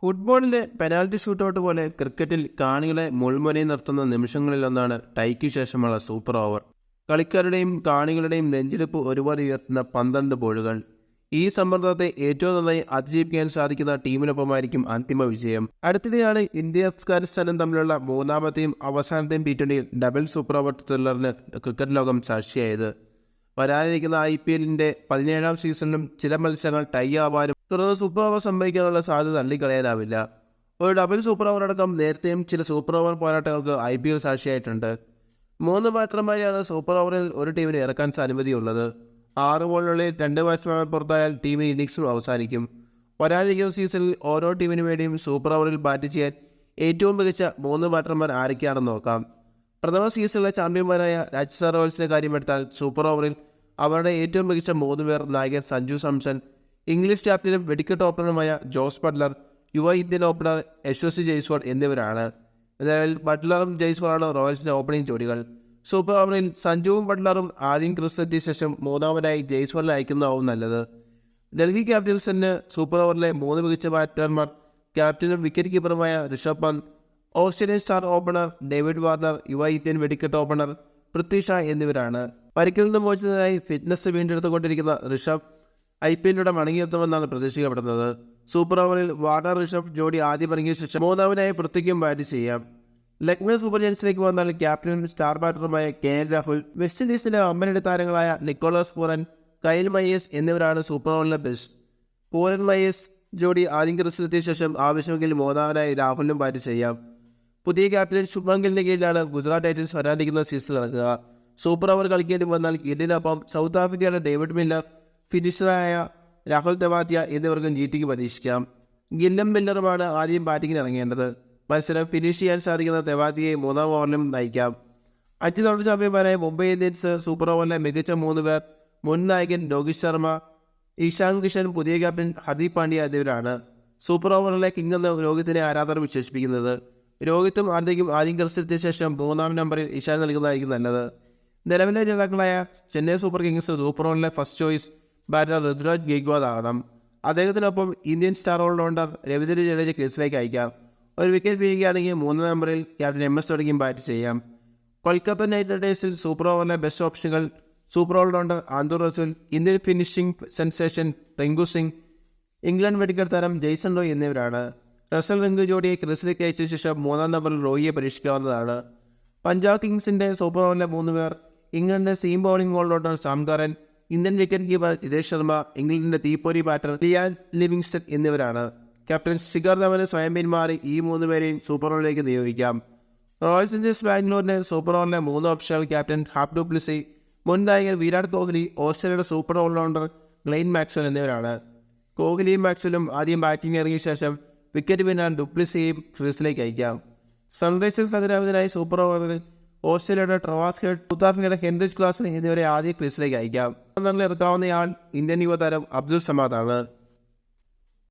ഫുട്ബോളിലെ penalty shootout പോലെ ക്രിക്കറ്റിൽ കാണികളെ മുൾമുനയിൽ നിർത്തുന്ന നിമിഷങ്ങളിലൊന്നാണ് ടൈക്ക് ശേഷമുള്ള സൂപ്പർ ഓവർ. കളിക്കാരുടെയും കാണികളുടെയും നെഞ്ചിടിപ്പ് ഒരുപാട് ഉയർത്തുന്ന 12 ബോളുകൾ. ഈ സമ്മർദ്ദത്തെ ഏറ്റവും നന്നായി അതിജീവിക്കാൻ സാധിക്കുന്ന ടീമിനൊപ്പമായിരിക്കും അന്തിമ വിജയം. അടുത്തിടെയാണ് ഇന്ത്യ അഫ്ഗാനിസ്ഥാനും തമ്മിലുള്ള മൂന്നാമത്തെയും അവസാനത്തെയും T20 ഡബിൾ സൂപ്പർ ഓവർ ത്രില്ലറിന് ക്രിക്കറ്റ് ലോകം സാക്ഷിയായത്. വരാനിരിക്കുന്ന IPL-ന്റെ 17ാം സീസണിലും ചില മത്സരങ്ങൾ ടൈ ആവാനും തുടർന്ന് സൂപ്പർ ഓവർ സംഭവിക്കാനുള്ള സാധ്യത തള്ളിക്കളയാനാവില്ല. ഒരു ഡബിൾ സൂപ്പർ ഓവർ അടക്കം നേരത്തെയും ചില സൂപ്പർ ഓവർ പോരാട്ടങ്ങൾക്ക് IPL സാക്ഷിയായിട്ടുണ്ട്. 3 ബാറ്റർമാരെയാണ് സൂപ്പർ ഓവറിൽ ഒരു ടീമിന് ഇറക്കാൻ അനുമതിയുള്ളത്. 6 ബോളിനുള്ളിൽ 2 ബാറ്റ്സ്മാൻമാർ പുറത്തായാൽ ടീമിന് ഇന്നിംഗ്സും അവസാനിക്കും. വരാനിരിക്കുന്ന സീസണിൽ ഓരോ ടീമിനു വേണ്ടിയും സൂപ്പർ ഓവറിൽ ബാറ്റ് ചെയ്യാൻ ഏറ്റവും മികച്ച 3 ബാറ്റർമാർ ആരൊക്കെയാണെന്ന് നോക്കാം. പ്രഥമ സീസണിലെ ചാമ്പ്യന്മാരായ രാജസ്ഥാൻ റോയൽസിന്റെ കാര്യമെടുത്താൽ സൂപ്പർ ഓവറിൽ അവരുടെ ഏറ്റവും മികച്ച 3 പേർ നായകൻ സഞ്ജു സാംസൺ, ഇംഗ്ലീഷ് ക്യാപ്റ്റനും വെടിക്കെട്ട് ഓപ്പണറുമായ ജോസ് ബട്ട്ലർ, യുവ ഇന്ത്യൻ ഓപ്പണർ യശസ്വി ജയ്സ്വാൾ എന്നിവരാണ്. എന്നാൽ ബട്ട്ലറും ജയ്സ്വാളാണ് റോയൽസിന്റെ ഓപ്പണിംഗ് ജോഡികൾ. സൂപ്പർ ഓവറിൽ സഞ്ജുവും ബട്ട്ലറും ആദ്യം ക്രിസിലെത്തിയ ശേഷം മൂന്നാമനായി ജയ്സ്വാളിനെ അയക്കുന്നതാവും നല്ലത്. ഡൽഹി ക്യാപിറ്റൽസിന് സൂപ്പർ ഓവറിലെ 3 മികച്ച ബാറ്റർമാർ ക്യാപ്റ്റനും wicket കീപ്പറുമായ Rishabh Pant, Australian star opener David Warner, യുവ ഇന്ത്യൻ വെടിക്കെട്ട് ഓപ്പണർ പൃഥ്വി ഷാ എന്നിവരാണ്. പരിക്കിൽ നിന്ന് മോചിതനായി ഫിറ്റ്നസ് വീണ്ടെടുത്തുകൊണ്ടിരിക്കുന്ന ഋഷഭ് IPL-ലൂടെ മടങ്ങിയെത്തുമെന്നാണ് പ്രതീക്ഷിക്കപ്പെടുന്നത്. സൂപ്പർ ഓവറിൽ വാർണർ ഋഷഭ് ജോഡി ആദ്യം ഇറങ്ങിയ ശേഷം മൂന്നാമനായി പൃഥ്വിക്കും ബാറ്റ് ചെയ്യാം. ലക്നൌ സൂപ്പർ ജയൻസിലേക്ക് വന്നാൽ ക്യാപ്റ്റനും സ്റ്റാർ ബാറ്ററുമായ KL രാഹുൽ, വെസ്റ്റ് ഇൻഡീസിലെ അമ്പരടി താരങ്ങളായ നിക്കോളാസ് പൂരൻ, കൈൽ മയേഴ്സ് എന്നിവരാണ് സൂപ്പർ ഓവറിലെ ബെസ്റ്റ്. പൂരൻ മയേഴ്സ് ജോഡി ആദ്യം ക്രിസിലെത്തിയ ശേഷം ആവശ്യമെങ്കിൽ മൂന്നാമനായി രാഹുലിനും ബാറ്റ് ചെയ്യാം. പുതിയ ക്യാപ്റ്റൻ ശുഭ്മാൻ ഗില്ലിന്റെ കീഴിലാണ് ഗുജറാത്ത് ടൈറ്റൻസ് വരാനിരിക്കുന്ന സീസണിൽ ഇറങ്ങുക. സൂപ്പർ ഓവർ കളിക്കേണ്ടി വന്നാൽ ഗില്ലിനൊപ്പം സൗത്ത് ആഫ്രിക്കയുടെ ഡേവിഡ് മില്ലർ, ഫിനിഷറായ രാഹുൽ തെവാത്തിയ എന്നിവർക്കും GTക്ക് പരീക്ഷിക്കാം. ഗില്ലും മില്ലറുമാണ് ആദ്യം ബാറ്റിങ്ങിന് ഇറങ്ങേണ്ടത്. മത്സരം ഫിനിഷ് ചെയ്യാൻ സാധിക്കുന്ന തെവാത്തിയെ 3ാം ഓവറിലും നയിക്കാം. 5 തവണ ചാമ്പ്യന്മാരായ മുംബൈ ഇന്ത്യൻസ് സൂപ്പർ ഓവറിലെ മികച്ച 3 പേർ മുൻ നായകൻ രോഹിത് ശർമ്മ, ഇഷാൻ കിഷൻ, പുതിയ ക്യാപ്റ്റൻ ഹർദിക് പാണ്ഡ്യ എന്നിവരാണ്. സൂപ്പർ ഓവറിലെ കിങ് എന്ന് രോഹിത്തിനെ ആരാധകർ വിശേഷിപ്പിക്കുന്നത്. രോഹിത്തും ഹർദിക്കും ആദ്യം ക്രിസിലെത്തിയ ശേഷം 3ാം നമ്പറിൽ ഇഷാൻ നൽകുന്നതായിരിക്കും നല്ലത്. നിലവിലെ ജേതാക്കളായ ചെന്നൈ സൂപ്പർ കിങ്സ് സൂപ്പർ ഓവറിലെ first choice batter Ruturaj Gaikwad ആകണം. അദ്ദേഹത്തിനൊപ്പം Indian star all rounder Ravindra Jadeja ക്രീസിലേക്ക് അയക്കാം. ഒരു വിക്കറ്റ് വീഴുകയാണെങ്കിൽ 3ാം നമ്പറിൽ ക്യാപ്റ്റൻ MS ധോണിക്കും ബാറ്റ് ചെയ്യാം. കൊൽക്കത്ത നൈറ്റ് റൈഡേഴ്സിൽ സൂപ്പർ ഓവറിലെ ബെസ്റ്റ് ഓപ്ഷനുകൾ സൂപ്പർ ഓൾറൗണ്ടർ ആന്ധ്രു റസൂൽ, Indian finishing sensation Rinku Singh, England വെടിക്കെട്ട് താരം ജെയ്സൺ റോയ് എന്നിവരാണ്. റസൽ റിങ്കു ജോഡിയെ ക്രീസിലേക്ക് അയച്ച ശേഷം 3ാം നമ്പറിൽ റോയിയെ പരീക്ഷിക്കാവുന്നതാണ്. പഞ്ചാബ് കിങ്സിന്റെ സൂപ്പർ ഓവറിലെ 3 പേർ ഇംഗ്ലണ്ടിന്റെ seam bowling allrounder Sam Curran, Indian wicket keeper Jitesh Sharma, ഇംഗ്ലണ്ടിന്റെ തീപ്പൊരി ബാറ്റർ ലിയാൻ ലിവിങ്സ്റ്റൺ എന്നിവരാണ്. ക്യാപ്റ്റൻ ശിഖർ ധവന് സ്വയം പിന്മാറി ഈ 3 പേരെയും സൂപ്പർ ഓവറിലേക്ക് നിയോഗിക്കാം. റോയൽ ചലഞ്ചേഴ്സ് ബാംഗ്ലൂരിന് സൂപ്പർ ഓവറിലെ 3 ഓപ്ഷനുകൾ ക്യാപ്റ്റൻ ഹാപ് ഡു പ്ലിസി, മുൻ നായകൻ വിരാട് കോഹ്ലി, ഓസ്ട്രേലിയയുടെ സൂപ്പർ ഓൾറൗണ്ടർ ഗ്ലെൻ മാക്സ്വൽ എന്നിവരാണ്. കോഹ്ലിയും മാക്സ്വലും ആദ്യം ബാറ്റിംഗ് ഇറങ്ങിയ ശേഷം വിക്കറ്റ് പിന്നാൻ ഡുപ്ലിസിയും ക്രീസിലേക്ക് അയക്കാം. സൺറൈസേഴ്സ് ഹൈദരാബാദിനായി സൂപ്പർ ഓവറിൽ ഓസ്ട്രേലിയയുടെ ട്രവാസ് ഹെഡ്, സൗത്ത് ആഫ്രിക്കയുടെ ഹെൻറിച്ച് ക്ലാസിന് എന്നിവരെ ആദ്യ ക്രീസിലേക്ക് അയക്കാം. ഇറക്കാവുന്നയാൾ ഇന്ത്യൻ യുവതാരം അബ്ദുൾ സമാദാണ്.